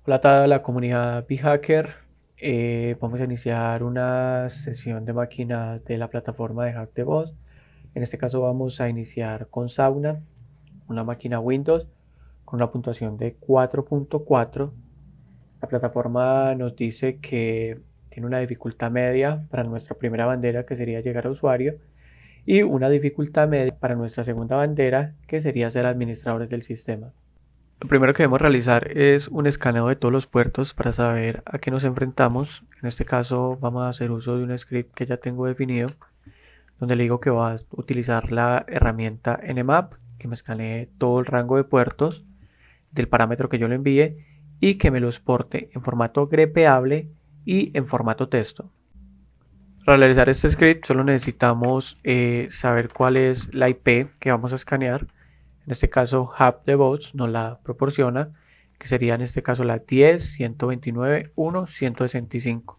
Hola a toda la comunidad BHacker. Vamos a iniciar una sesión de máquina de la plataforma de Hack the Boss. En este caso vamos a iniciar con Sauna, una máquina Windows con una puntuación de 4.4. La plataforma nos dice que tiene una dificultad media para nuestra primera bandera, que sería llegar a usuario, y una dificultad media para nuestra segunda bandera, que sería ser administradores del sistema. Lo primero que debemos realizar es un escaneo de todos los puertos para saber a qué nos enfrentamos. En este caso vamos a hacer uso de un script que ya tengo definido, donde le digo que va a utilizar la herramienta Nmap, que me escanee todo el rango de puertos del parámetro que yo le envíe y que me lo exporte en formato grepeable y en formato texto. Para realizar este script solo necesitamos saber cuál es la IP que vamos a escanear. En este caso, HubDevotes nos la proporciona, que sería en este caso la 10.129.1.165.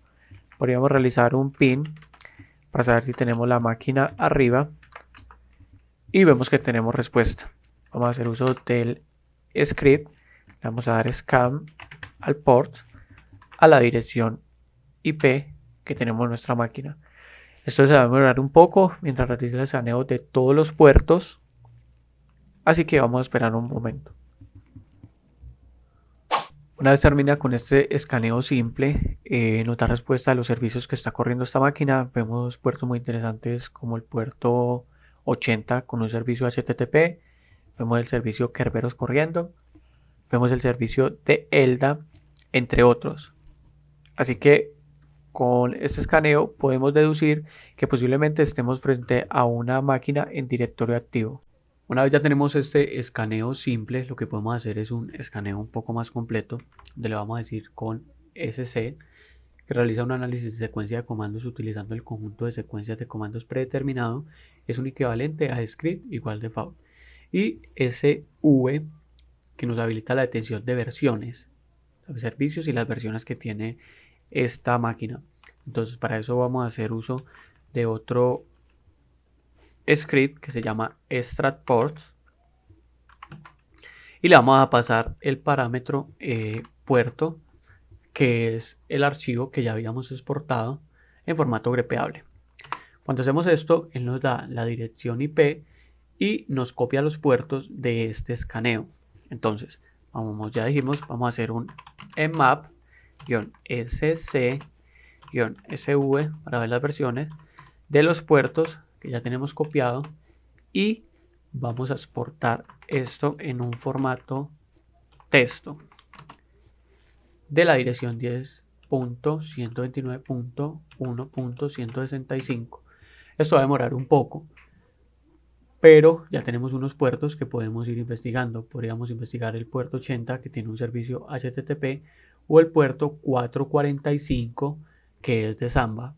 Podríamos realizar un pin para saber si tenemos la máquina arriba y vemos que tenemos respuesta. Vamos a hacer uso del script. Le vamos a dar scan al port a la dirección IP que tenemos en nuestra máquina. Esto se va a demorar un poco mientras realiza el escaneo de todos los puertos, así que vamos a esperar un momento. Una vez termina con este escaneo simple, nos da respuesta a los servicios que está corriendo esta máquina. Vemos puertos muy interesantes como el puerto 80 con un servicio HTTP. Vemos el servicio Kerberos corriendo. Vemos el servicio de ELDA, entre otros. Así que con este escaneo podemos deducir que posiblemente estemos frente a una máquina en directorio activo. Una vez ya tenemos este escaneo simple, lo que podemos hacer es un escaneo un poco más completo, donde le vamos a decir con SC, que realiza un análisis de secuencia de comandos utilizando el conjunto de secuencias de comandos predeterminado, es un equivalente a script igual default. Y SV, que nos habilita la detención de versiones, los servicios y las versiones que tiene esta máquina. Entonces para eso vamos a hacer uso de otro script que se llama extract_port y le vamos a pasar el parámetro puerto, que es el archivo que ya habíamos exportado en formato grepeable. Cuando hacemos esto, él nos da la dirección IP y nos copia los puertos de este escaneo. Entonces, como ya dijimos, vamos a hacer un mmap-sc-sv para ver las versiones de los puertos que ya tenemos copiado y vamos a exportar esto en un formato texto de la dirección 10.129.1.165. Esto va a demorar un poco, pero ya tenemos unos puertos que podemos ir investigando. Podríamos investigar el puerto 80, que tiene un servicio HTTP, o el puerto 445, que es de Samba.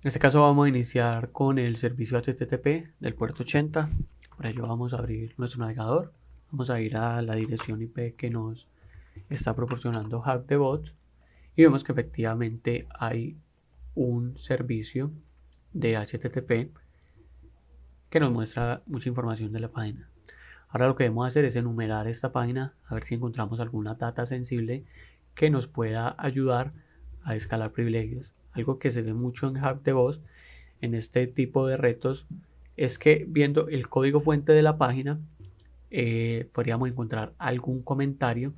En este caso vamos a iniciar con el servicio HTTP del puerto 80. Para ello vamos a abrir nuestro navegador. Vamos a ir a la dirección IP que nos está proporcionando Hack the Bot y vemos que efectivamente hay un servicio de HTTP que nos muestra mucha información de la página. Ahora lo que debemos hacer es enumerar esta página a ver si encontramos alguna data sensible que nos pueda ayudar a escalar privilegios. Algo que se ve mucho en Hack the Boss en este tipo de retos es que viendo el código fuente de la página podríamos encontrar algún comentario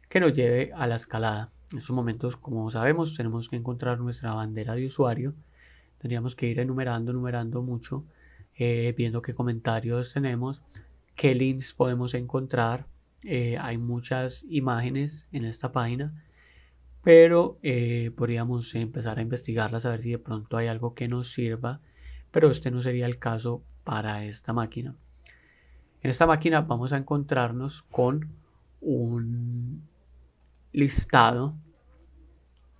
que nos lleve a la escalada. En estos momentos, como sabemos, tenemos que encontrar nuestra bandera de usuario. Tendríamos que ir enumerando mucho, viendo qué comentarios tenemos, qué links podemos encontrar. Hay muchas imágenes en esta página, pero podríamos empezar a investigarlas a ver si de pronto hay algo que nos sirva, pero este no sería el caso para esta máquina. En esta máquina vamos a encontrarnos con un listado.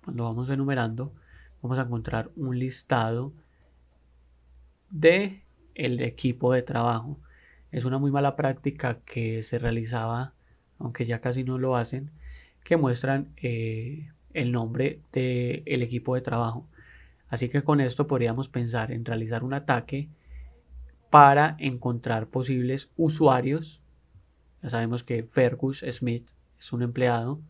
Cuando vamos enumerando, vamos a encontrar un listado de el equipo de trabajo. Es una muy mala práctica que se realizaba, aunque ya casi no lo hacen, que muestran el nombre del equipo de trabajo. Así que con esto podríamos pensar en realizar un ataque para encontrar posibles usuarios. Ya sabemos que Fergus Smith es un empleado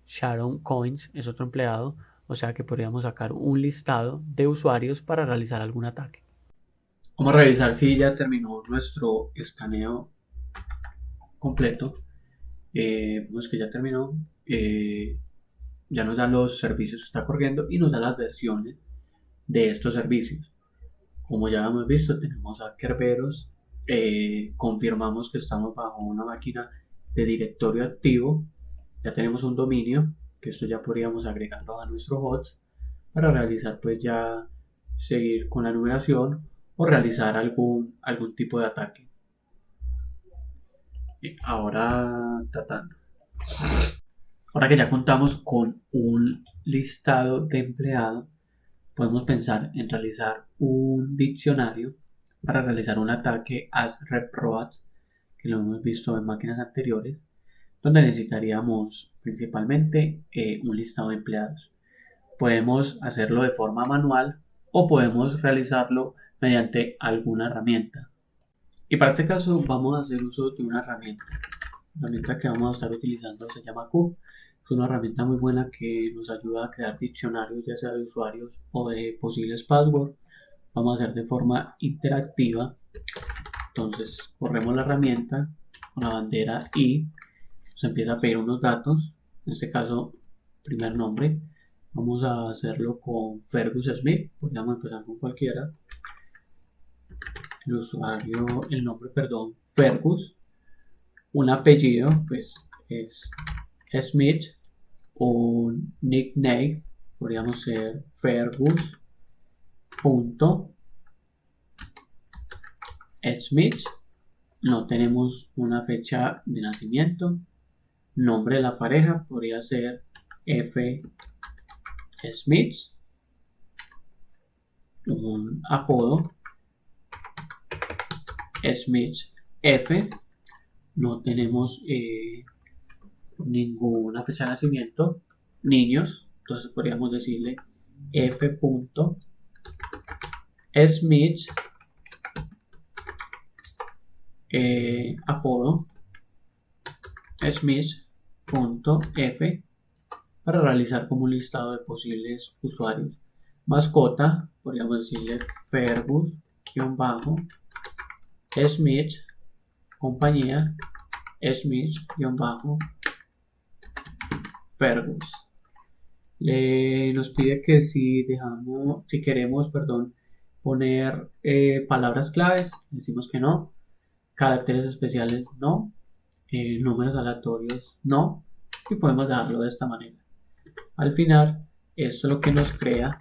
Sharon Coins es otro empleado, o sea que podríamos sacar un listado de usuarios para realizar algún ataque. Vamos a revisar si ya terminó nuestro escaneo completo. Vemos que ya terminó. Ya nos da los servicios que está corriendo y nos da las versiones de estos servicios. Como ya hemos visto, tenemos a Kerberos. Confirmamos que estamos bajo una máquina de directorio activo. Ya tenemos un dominio, que esto ya podríamos agregarlo a nuestro host para realizar, pues ya seguir con la numeración o realizar algún tipo de ataque. Ahora tratando. Ahora que ya contamos con un listado de empleados, podemos pensar en realizar un diccionario para realizar un ataque a reprobat, que lo hemos visto en máquinas anteriores, donde necesitaríamos principalmente un listado de empleados. Podemos hacerlo de forma manual o podemos realizarlo mediante alguna herramienta. Y para este caso vamos a hacer uso de una herramienta. La herramienta que vamos a estar utilizando se llama Cube. Es una herramienta muy buena que nos ayuda a crear diccionarios, ya sea de usuarios o de posibles passwords. Vamos a hacer de forma interactiva. Entonces corremos la herramienta con la bandera y se empieza a pedir unos datos. En este caso, primer nombre. Vamos a hacerlo con Fergus Smith. Podríamos empezar con cualquiera. El usuario, el nombre, perdón, Fergus. Un apellido, pues es Smith. Un nickname, podríamos ser Fergus. Smith. No tenemos una fecha de nacimiento. Nombre de la pareja podría ser F. Smith. Un apodo Smith F. No tenemos ninguna fecha de nacimiento. Niños, entonces podríamos decirle F. Smith apodo Smith.f para realizar como un listado de posibles usuarios. Mascota, podríamos decirle Fergus-Smith, compañía Smith-Fergus. Nos pide que si queremos, poner palabras claves, decimos que no, caracteres especiales no, números aleatorios no, y podemos dejarlo de esta manera. Al final, esto lo que nos crea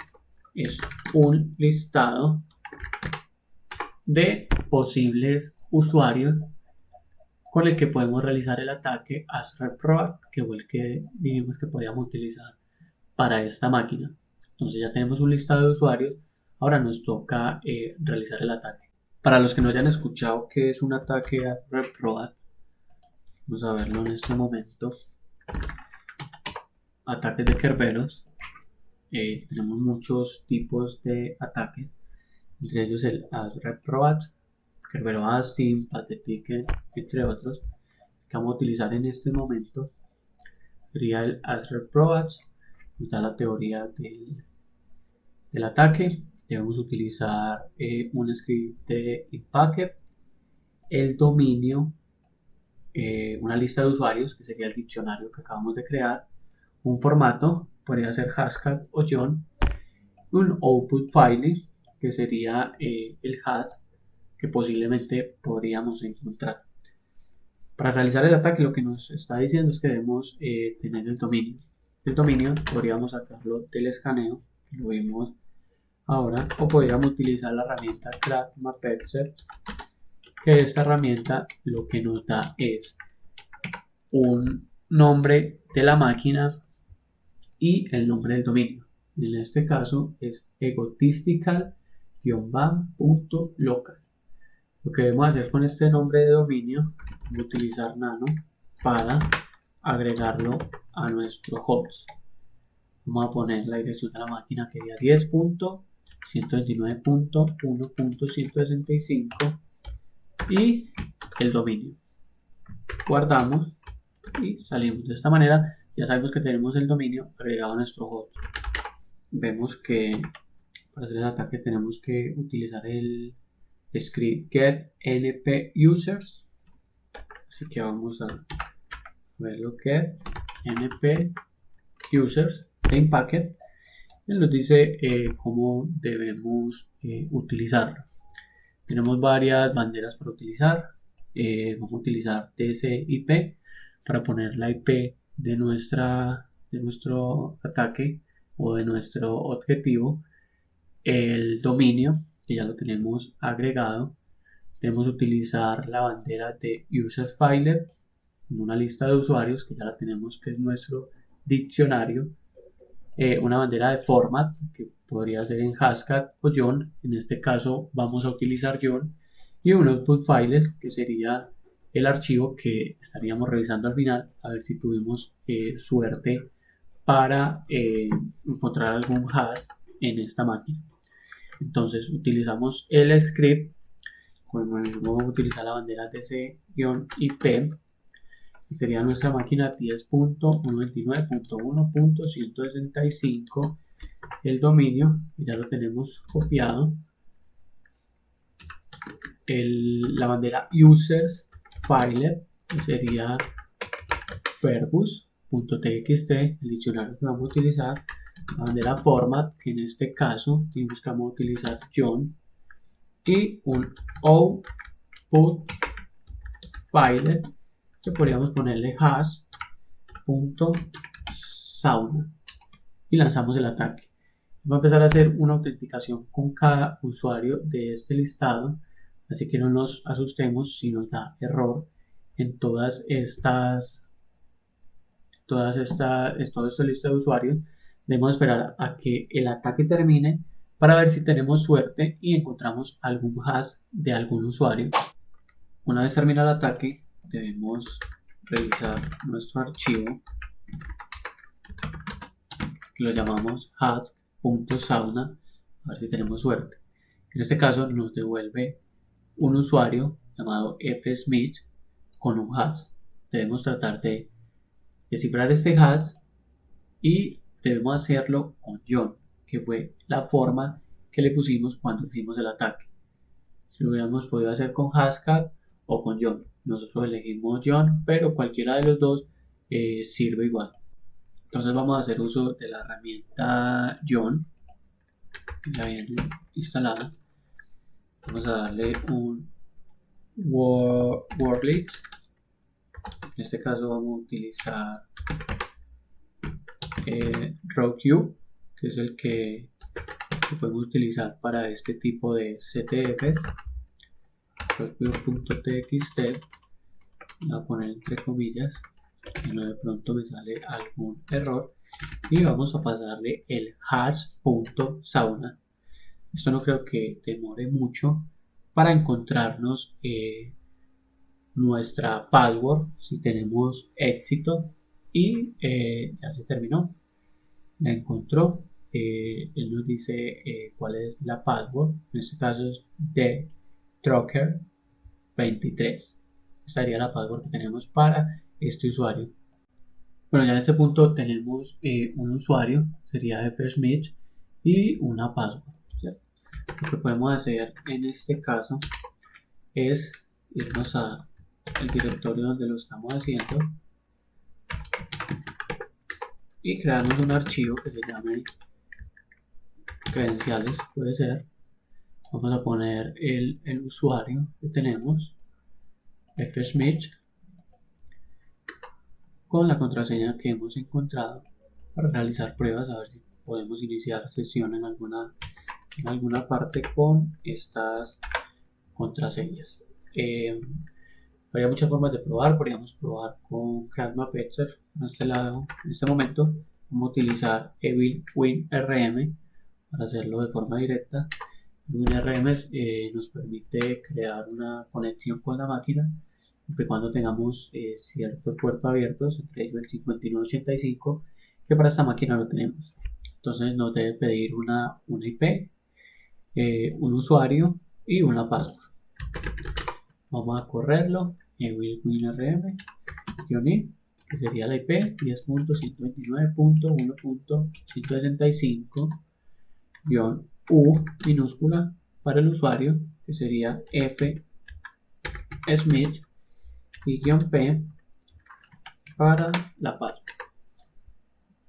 es un listado de posibles usuarios con el que podemos realizar el ataque as reprobat, que fue el que dijimos que podríamos utilizar para esta máquina. Entonces ya tenemos un listado de usuarios. Ahora nos toca realizar el ataque. Para los que no hayan escuchado qué es un ataque as reprobat, vamos a verlo en este momento. Ataques de Kerberos. Tenemos muchos tipos de ataques, entre ellos el as reprobat, Kerberos Astin, Pathetic, entre otros, que vamos a utilizar en este momento. Sería el as reprobat. Nos da la teoría del ataque. Debemos utilizar un script de Inpacket, el dominio, una lista de usuarios, que sería el diccionario que acabamos de crear, un formato, podría ser Haskell o John, un output file, que sería el hash que posiblemente podríamos encontrar. Para realizar el ataque, lo que nos está diciendo es que debemos tener el dominio. El dominio podríamos sacarlo del escaneo, que lo vimos ahora, o podríamos utilizar la herramienta CrackMapExcel, que esta herramienta lo que nos da es un nombre de la máquina y el nombre del dominio. En este caso es egotistical-ban.local. Lo que debemos hacer con este nombre de dominio es utilizar nano para agregarlo a nuestro host. Vamos a poner la dirección de la máquina, que sería 10.129.1.165 y el dominio. Guardamos y salimos. De esta manera ya sabemos que tenemos el dominio agregado a nuestro host. Vemos que para hacer el ataque tenemos que utilizar el script get np users, así que vamos a verlo, get np users name packet, y nos dice cómo debemos utilizarlo. Tenemos varias banderas para utilizar. Vamos a utilizar TCP para poner la IP de nuestro ataque o de nuestro objetivo. El dominio, que ya lo tenemos agregado. Debemos utilizar la bandera de userFiler en una lista de usuarios, que ya la tenemos, que es nuestro diccionario. Una bandera de format, que podría ser en Haskell o John. En este caso vamos a utilizar John. Y un output files, que sería el archivo que estaríamos revisando al final, a ver si tuvimos suerte para encontrar algún hash en esta máquina. Entonces utilizamos el script, vamos a utilizar la bandera tc-ip, y sería nuestra máquina 10.129.1.165, el dominio, ya lo tenemos copiado. La bandera users file, que sería verbus.txt, el diccionario que vamos a utilizar. La bandera format, que en este caso buscamos utilizar John, y un output file, que podríamos ponerle hash.sauna, y lanzamos el ataque. Va a empezar a hacer una autenticación con cada usuario de este listado, así que no nos asustemos si nos da error en toda esta lista de usuarios. Debemos esperar a que el ataque termine para ver si tenemos suerte y encontramos algún hash de algún usuario. Una vez termina el ataque, debemos revisar nuestro archivo, que lo llamamos hash.sauna, a ver si tenemos suerte. En este caso nos devuelve un usuario llamado fsmith con un hash. Debemos tratar de descifrar este hash y debemos hacerlo con John, que fue la forma que le pusimos cuando hicimos el ataque. Si lo hubiéramos podido hacer con Haskell o con John, nosotros elegimos John, pero cualquiera de los dos sirve igual. Entonces vamos a hacer uso de la herramienta John, ya viene instalada. Vamos a darle un wordlet. En este caso vamos a utilizar RowQ, que es el que podemos utilizar para este tipo de CTFs. RowQ.txt, voy a poner entre comillas, que no de pronto me sale algún error, y vamos a pasarle el hash.sauna. Esto no creo que demore mucho para encontrarnos nuestra password, si tenemos éxito, y ya se terminó. La encontró. Él nos dice cuál es la password. En este caso es de Trucker23. Esta sería la password que tenemos para este usuario. Bueno, ya en este punto tenemos un usuario, sería fsmith, y una password. ¿Cierto? Lo que podemos hacer en este caso es irnos al directorio donde lo estamos haciendo y crearnos un archivo que se llame credenciales, puede ser. Vamos a poner el usuario que tenemos, fsmith, con la contraseña que hemos encontrado para realizar pruebas, a ver si podemos iniciar sesión en alguna parte con estas contraseñas. Habría muchas formas de probar. Podríamos probar con CraftMapExcel. En este momento vamos a utilizar EvilWinRM para hacerlo de forma directa. WinRM nos permite crear una conexión con la máquina siempre y cuando tengamos ciertos puertos abiertos, entre ellos el 5985, que para esta máquina no tenemos. Entonces nos debe pedir una IP, un usuario y una password. Vamos a correrlo, EvilWinRM -i, que sería la IP 10.129.1.165-U minúscula para el usuario, que sería F Smith, y "-p" para la password.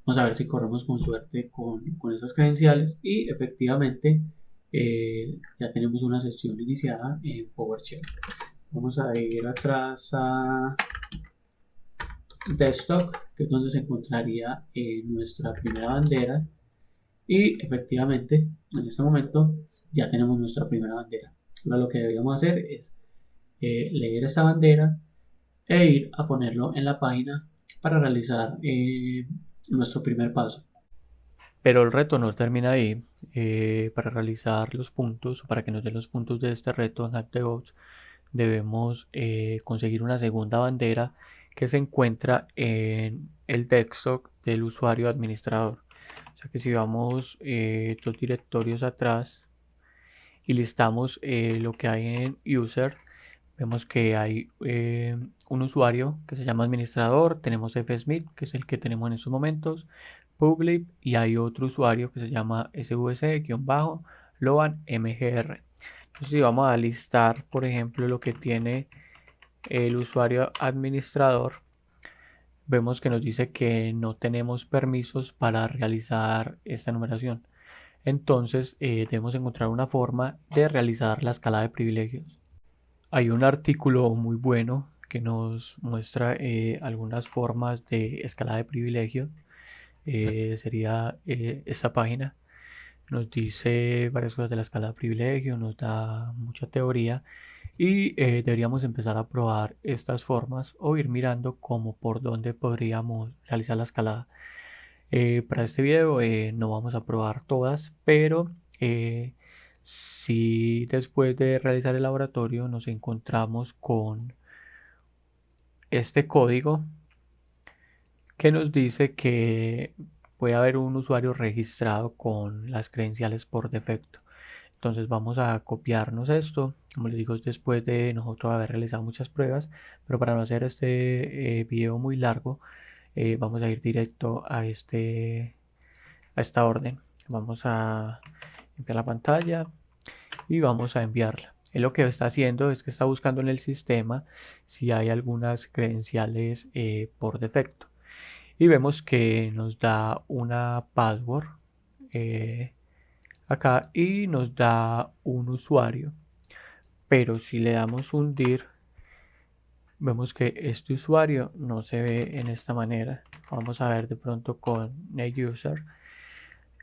Vamos a ver si corremos con suerte con esas credenciales y efectivamente ya tenemos una sesión iniciada en PowerShell. Vamos a ir atrás a Desktop, que es donde se encontraría nuestra primera bandera, y efectivamente en este momento ya tenemos nuestra primera bandera. Ahora lo que deberíamos hacer es leer esta bandera e ir a ponerlo en la página para realizar nuestro primer paso. Pero el reto no termina ahí. Para realizar los puntos, para que nos den los puntos de este reto en HackDevOps, debemos conseguir una segunda bandera que se encuentra en el desktop del usuario administrador. O sea que si vamos dos directorios atrás y listamos lo que hay en user, vemos que hay un usuario que se llama administrador, tenemos fsmith, que es el que tenemos en estos momentos, public, y hay otro usuario que se llama svc-loan mgr. Entonces, si vamos a listar, por ejemplo, lo que tiene el usuario administrador, vemos que nos dice que no tenemos permisos para realizar esta numeración. Entonces, debemos encontrar una forma de realizar la escala de privilegios. Hay un artículo muy bueno que nos muestra algunas formas de escala de privilegio. Sería esta página. Nos dice varias cosas de la escala de privilegio, nos da mucha teoría y deberíamos empezar a probar estas formas o ir mirando cómo por dónde podríamos realizar la escalada. Para este video no vamos a probar todas, pero si después de realizar el laboratorio nos encontramos con este código que nos dice que puede haber un usuario registrado con las credenciales por defecto. Entonces vamos a copiarnos esto, como les digo, después de nosotros haber realizado muchas pruebas, pero para no hacer este video muy largo, vamos a ir directo a esta orden. Vamos a limpiar la pantalla y vamos a enviarla. Él lo que está haciendo es que está buscando en el sistema si hay algunas credenciales por defecto. Y vemos que nos da una password acá y nos da un usuario. Pero si le damos un dir, vemos que este usuario no se ve en esta manera. Vamos a ver de pronto con NetUser.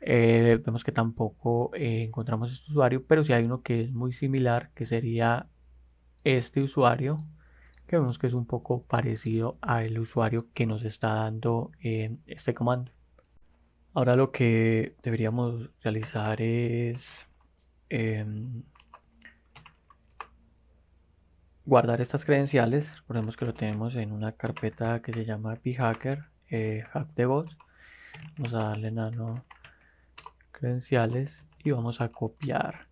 Vemos que tampoco encontramos este usuario, pero sí hay uno que es muy similar, que sería este usuario, que vemos que es un poco parecido al usuario que nos está dando este comando. Ahora lo que deberíamos realizar es guardar estas credenciales. Recordemos que lo tenemos en una carpeta que se llama phacker, HackDevOps. Vamos a darle nano credenciales y vamos a copiar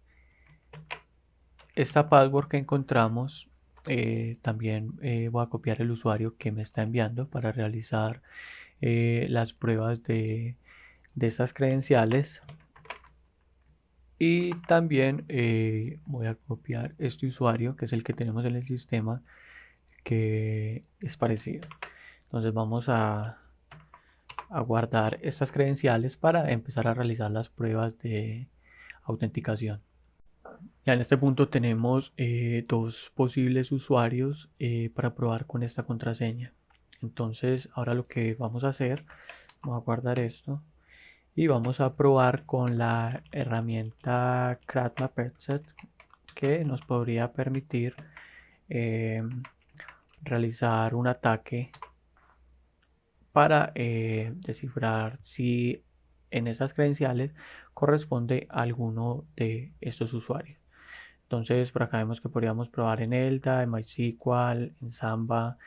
esta password que encontramos. También voy a copiar el usuario que me está enviando para realizar las pruebas de estas credenciales, y también voy a copiar este usuario que es el que tenemos en el sistema, que es parecido. Entonces vamos a guardar estas credenciales para empezar a realizar las pruebas de autenticación. Ya en este punto tenemos dos posibles usuarios para probar con esta contraseña. Entonces ahora lo que vamos a hacer, vamos a guardar esto y vamos a probar con la herramienta CRADMAPERSET, que nos podría permitir realizar un ataque para descifrar si en esas credenciales corresponde a alguno de estos usuarios. Entonces por acá vemos que podríamos probar en ELDA, en MySQL, en Samba,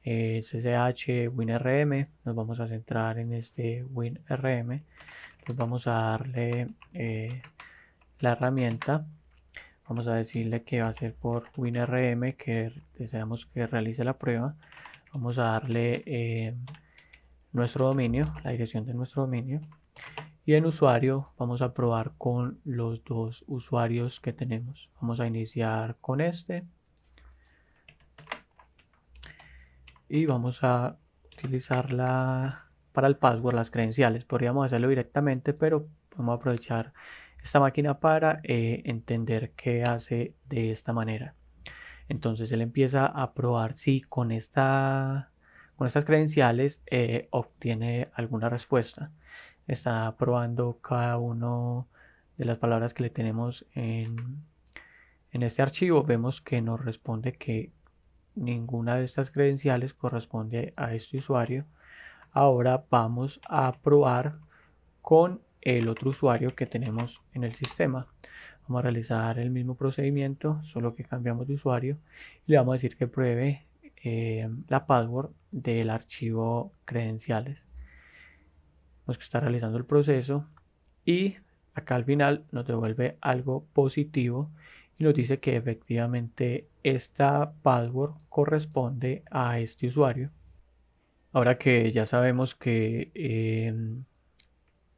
CCH, WinRM. Nos vamos a centrar en este WinRM. Entonces vamos a darle la herramienta. Vamos a decirle que va a ser por WinRM, que deseamos que realice la prueba. Vamos a darle nuestro dominio, la dirección de nuestro dominio. Y en usuario vamos a probar con los dos usuarios que tenemos. Vamos a iniciar con este. Y vamos a utilizarla para el password, las credenciales. Podríamos hacerlo directamente, pero vamos a aprovechar esta máquina para entender qué hace de esta manera. Entonces él empieza a probar si con estas credenciales obtiene alguna respuesta. Está probando cada una de las palabras que le tenemos en este archivo. Vemos que nos responde que ninguna de estas credenciales corresponde a este usuario. Ahora vamos a probar con el otro usuario que tenemos en el sistema. Vamos a realizar el mismo procedimiento, solo que cambiamos de usuario y le vamos a decir que pruebe la password del archivo credenciales. Vemos que está realizando el proceso y acá al final nos devuelve algo positivo y nos dice que efectivamente esta password corresponde a este usuario. Ahora que ya sabemos que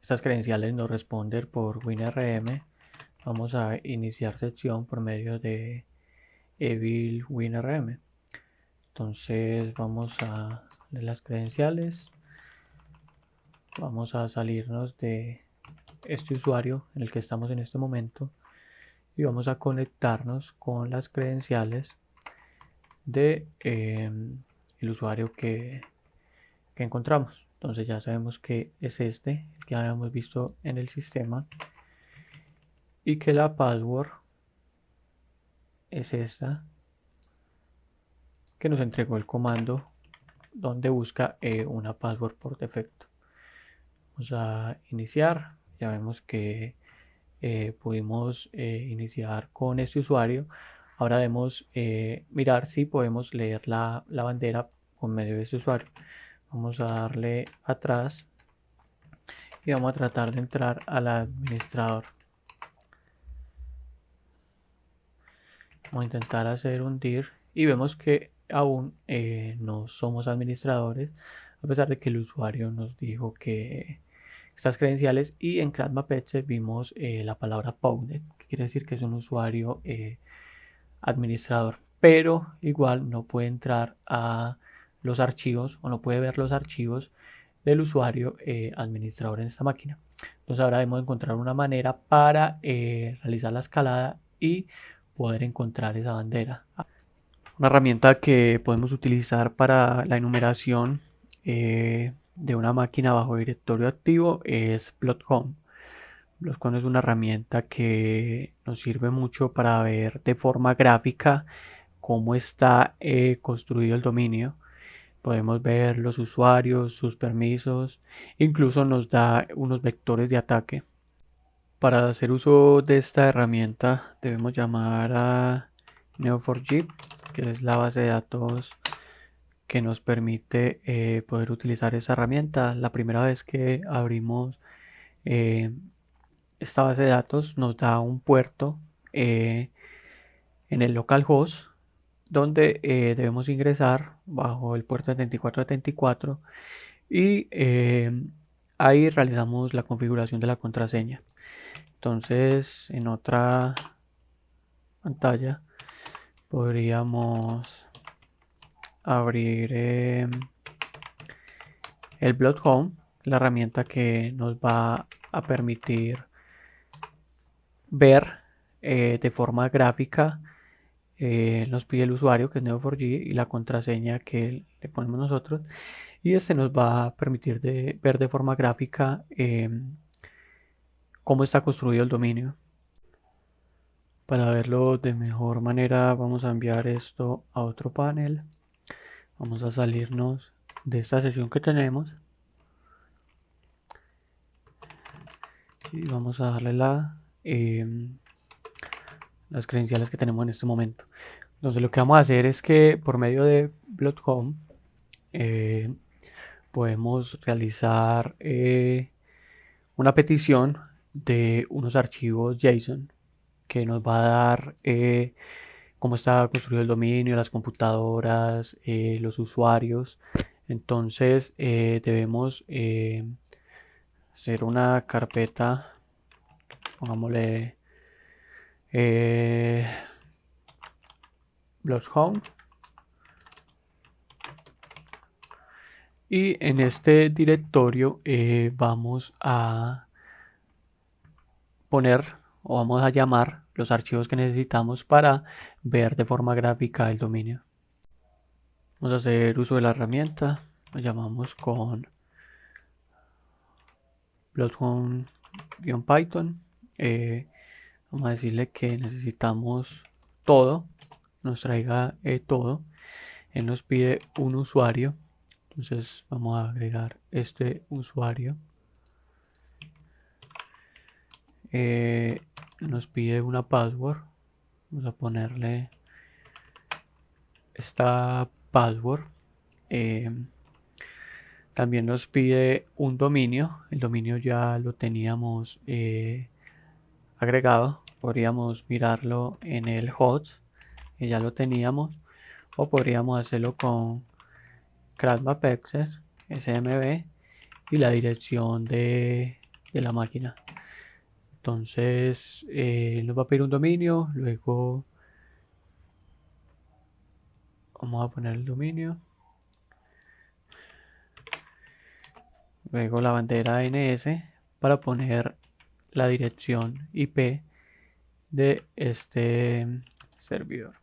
estas credenciales nos responden por WinRM, vamos a iniciar sección por medio de Evil WinRM. Entonces vamos a leer las credenciales, vamos a salirnos de este usuario en el que estamos en este momento y vamos a conectarnos con las credenciales de el usuario que encontramos. Entonces ya sabemos que es este, el que habíamos visto en el sistema, y que la password es esta que nos entregó el comando donde busca una password por defecto. Vamos a iniciar. Ya vemos que pudimos iniciar con este usuario. Ahora debemos mirar si podemos leer la bandera por medio de este usuario. Vamos a darle atrás y vamos a tratar de entrar al administrador. Vamos a intentar hacer un dir y vemos que aún no somos administradores, a pesar de que el usuario nos dijo que estas credenciales, y en CradMapEtse vimos la palabra Pownet, que quiere decir que es un usuario administrador, pero igual no puede entrar a los archivos o no puede ver los archivos del usuario administrador en esta máquina. Entonces ahora debemos encontrar una manera para realizar la escalada y poder encontrar esa bandera. Una herramienta que podemos utilizar para la enumeración de una máquina bajo directorio activo es Bloodhound. Bloodhound es una herramienta que nos sirve mucho para ver de forma gráfica cómo está construido el dominio. Podemos ver los usuarios, sus permisos, incluso nos da unos vectores de ataque. Para hacer uso de esta herramienta debemos llamar a Neo4j, que es la base de datos que nos permite poder utilizar esa herramienta. La primera vez que abrimos esta base de datos nos da un puerto en el localhost donde debemos ingresar bajo el puerto 7474 y ahí realizamos la configuración de la contraseña. Entonces en otra pantalla podríamos abrir el Bloodhound, la herramienta que nos va a permitir ver de forma gráfica. Nos pide el usuario, que es Neo4j, y la contraseña que le ponemos nosotros, y este nos va a permitir ver de forma gráfica cómo está construido el dominio. Para verlo de mejor manera vamos a enviar esto a otro panel. Vamos a salirnos de esta sesión que tenemos y vamos a darle las credenciales que tenemos en este momento. Entonces lo que vamos a hacer es que por medio de Bloodhound podemos realizar una petición de unos archivos JSON que nos va a dar cómo está construido el dominio, las computadoras, los usuarios, Entonces debemos hacer una carpeta, pongámosle Bloodhound, y en este directorio vamos a poner o vamos a llamar los archivos que necesitamos para ver de forma gráfica el dominio. Vamos a hacer uso de la herramienta, lo llamamos con Bloodhound-Python. Vamos a decirle que necesitamos todo, nos traiga todo. Él nos pide un usuario, entonces vamos a agregar este usuario. Nos pide una password, vamos a ponerle esta password. También nos pide un dominio, el dominio ya lo teníamos agregado, podríamos mirarlo en el host, que ya lo teníamos, o podríamos hacerlo con CRADMAP Access, SMB y la dirección de la máquina. Entonces nos va a pedir un dominio, luego vamos a poner el dominio, luego la bandera NS para poner la dirección IP de este servidor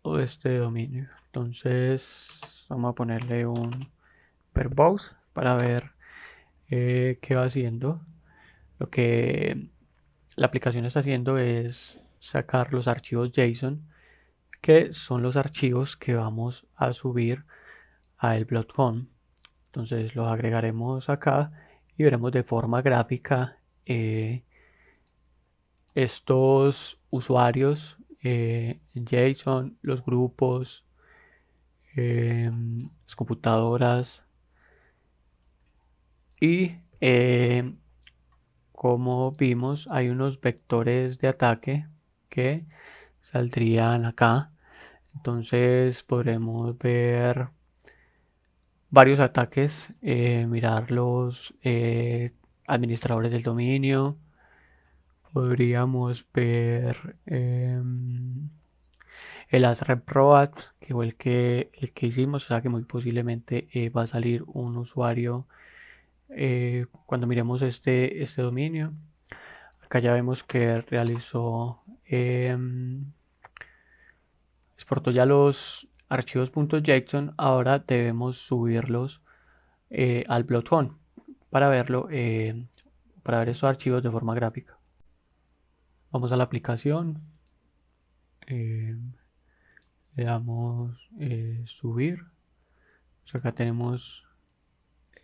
o este dominio. Entonces vamos a ponerle un verbose para ver qué va haciendo. Lo que la aplicación está haciendo es sacar los archivos JSON, que son los archivos que vamos a subir a el Bloodhound. Entonces los agregaremos acá y veremos de forma gráfica estos usuarios en JSON, los grupos, las computadoras y como vimos hay unos vectores de ataque que saldrían acá. Entonces podremos ver varios ataques, mirar los administradores del dominio. Podríamos ver el AsRepRoad, que fue el que hicimos, o sea que muy posiblemente va a salir un usuario cuando miremos este dominio. Acá ya vemos que realizó, exportó ya los archivos .json. Ahora debemos subirlos al Bloodhound para verlo, para ver estos archivos de forma gráfica. Vamos a la aplicación, le damos subir. Acá tenemos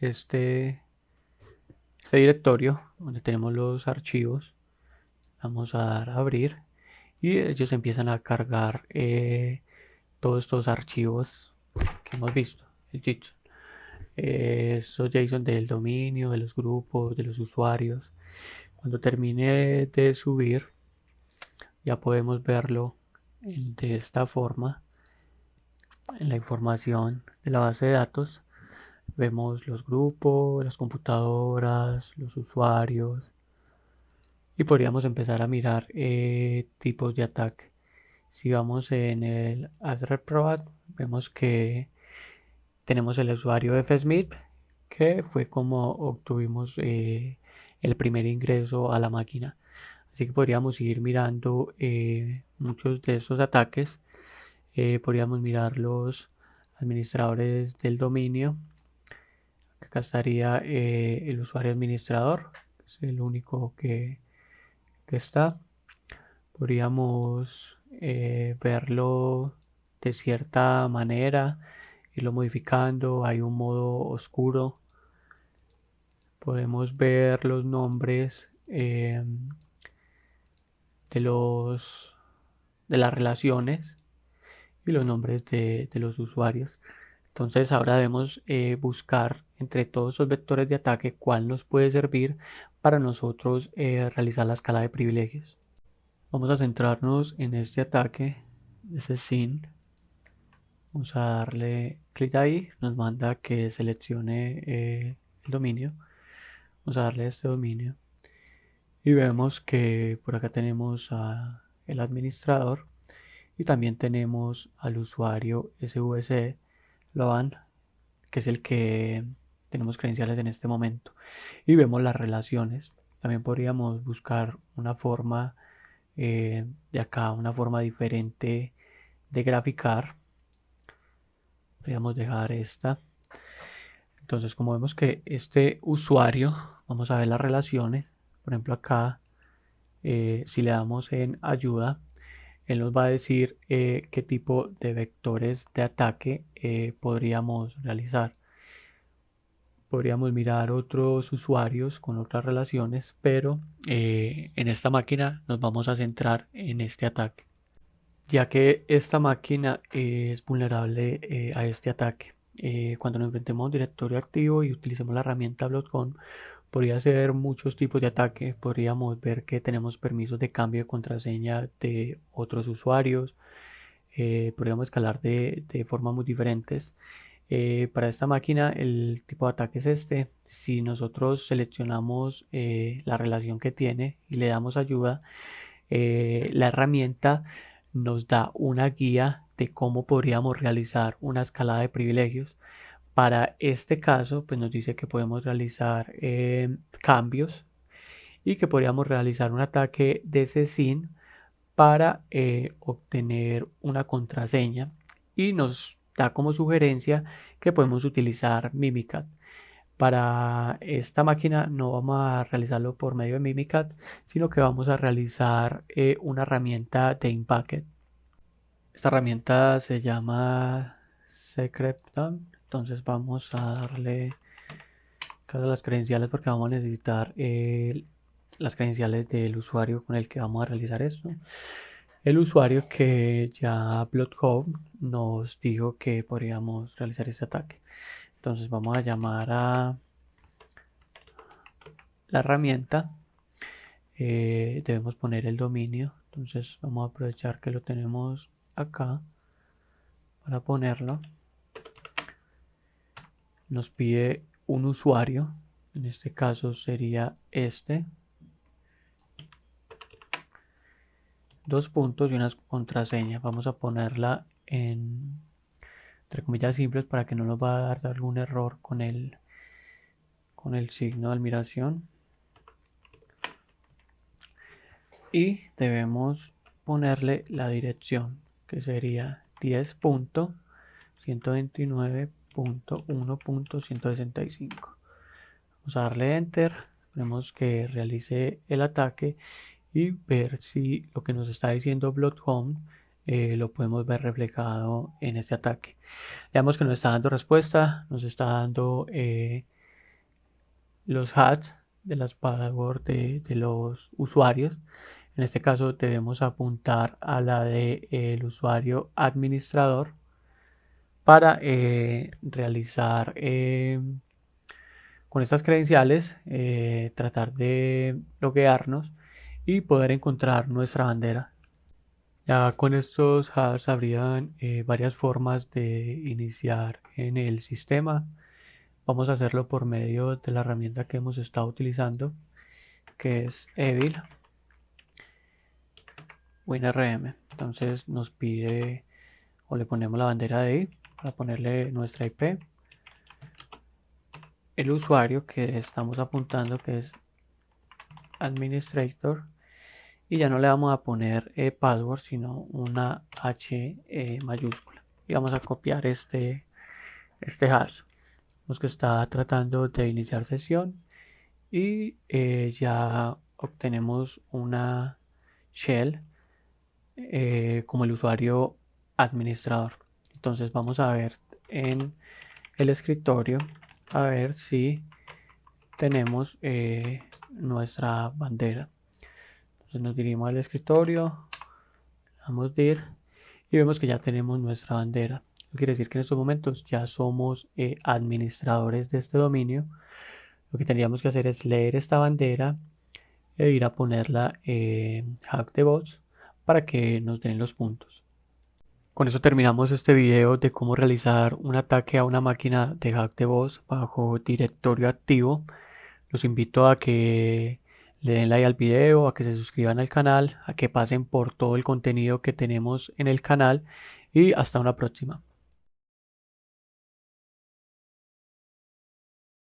este directorio donde tenemos los archivos. Vamos a dar a abrir y ellos empiezan a cargar todos estos archivos que hemos visto, el JSON. Estos JSON del dominio, de los grupos, de los usuarios. Cuando termine de subir, ya podemos verlo de esta forma en la información de la base de datos. Vemos los grupos, las computadoras, los usuarios y podríamos empezar a mirar tipos de ataque. Si vamos en el AsRepRoad, vemos que tenemos el usuario FSmith, que fue como obtuvimos el primer ingreso a la máquina. Así que podríamos ir mirando muchos de estos ataques. Podríamos mirar los administradores del dominio. Acá estaría el usuario administrador, que es el único que está. Podríamos verlo de cierta manera, irlo modificando. Hay un modo oscuro. Podemos ver los nombres de las relaciones y los nombres de los usuarios. Entonces ahora debemos buscar entre todos esos vectores de ataque cuál nos puede servir para nosotros realizar la escala de privilegios. Vamos a centrarnos en este ataque, ese SYN. Vamos a darle clic ahí, nos manda que seleccione el dominio. Vamos a darle a este dominio y vemos que por acá tenemos el administrador y también tenemos al usuario SVC Loan, que es el que tenemos credenciales en este momento, y vemos las relaciones. También podríamos buscar una forma de acá, una forma diferente de graficar. Podríamos dejar esta. Entonces, como vemos que este usuario, vamos a ver las relaciones. Por ejemplo, acá, si le damos en ayuda, él nos va a decir qué tipo de vectores de ataque podríamos realizar. Podríamos mirar otros usuarios con otras relaciones, pero en esta máquina nos vamos a centrar en este ataque, ya que esta máquina es vulnerable a este ataque. Cuando nos enfrentemos a un directorio activo y utilicemos la herramienta Bloodhound, podría ser muchos tipos de ataque. Podríamos ver que tenemos permisos de cambio de contraseña de otros usuarios. Podríamos escalar de formas muy diferentes. Para esta máquina el tipo de ataque es este. Si nosotros seleccionamos la relación que tiene y le damos ayuda, la herramienta nos da una guía de cómo podríamos realizar una escalada de privilegios. Para este caso, pues nos dice que podemos realizar cambios y que podríamos realizar un ataque de SYN para obtener una contraseña, y nos da como sugerencia que podemos utilizar Mimikatz. Para esta máquina no vamos a realizarlo por medio de Mimikatz, sino que vamos a realizar una herramienta de Inpacket. Esta herramienta se llama Secretdown. Entonces vamos a darle cada las credenciales, porque vamos a necesitar las credenciales del usuario con el que vamos a realizar esto. El usuario que ya Bloodhound nos dijo que podríamos realizar este ataque. Entonces vamos a llamar a la herramienta. Debemos poner el dominio. Entonces vamos a aprovechar que lo tenemos acá para ponerlo. Nos pide un usuario. En este caso sería este. 2 puntos y una contraseña. Vamos a ponerla entre comillas simples para que no nos va a dar algún error con el signo de admiración. Y debemos ponerle la dirección, que sería 10.129.1.165. Vamos a darle enter. Esperemos que realice el ataque y ver si lo que nos está diciendo Bloodhound lo podemos ver reflejado en este ataque. Veamos que nos está dando respuesta, nos está dando los hashs de las passwords de los usuarios. En este caso debemos apuntar a la del usuario administrador para realizar con estas credenciales, tratar de loguearnos y poder encontrar nuestra bandera. Ya con estos hashes habrían varias formas de iniciar en el sistema. Vamos a hacerlo por medio de la herramienta que hemos estado utilizando, que es Evil WinRM. Entonces nos pide, o le ponemos la bandera de ahí para ponerle nuestra IP, el usuario que estamos apuntando, que es administrator, y ya no le vamos a poner password, sino una H mayúscula, y vamos a copiar este hash. Vemos que está tratando de iniciar sesión y ya obtenemos una shell como el usuario administrador. Entonces vamos a ver en el escritorio a ver si tenemos nuestra bandera. Entonces nos dirigimos al escritorio, damos dir y vemos que ya tenemos nuestra bandera. Eso quiere decir que en estos momentos ya somos administradores de este dominio. Lo que tendríamos que hacer es leer esta bandera e ir a ponerla en Hack the Bots para que nos den los puntos. Con eso terminamos este video de cómo realizar un ataque a una máquina de hack de voz bajo directorio activo. Los invito a que le den like al video, a que se suscriban al canal, a que pasen por todo el contenido que tenemos en el canal y hasta una próxima.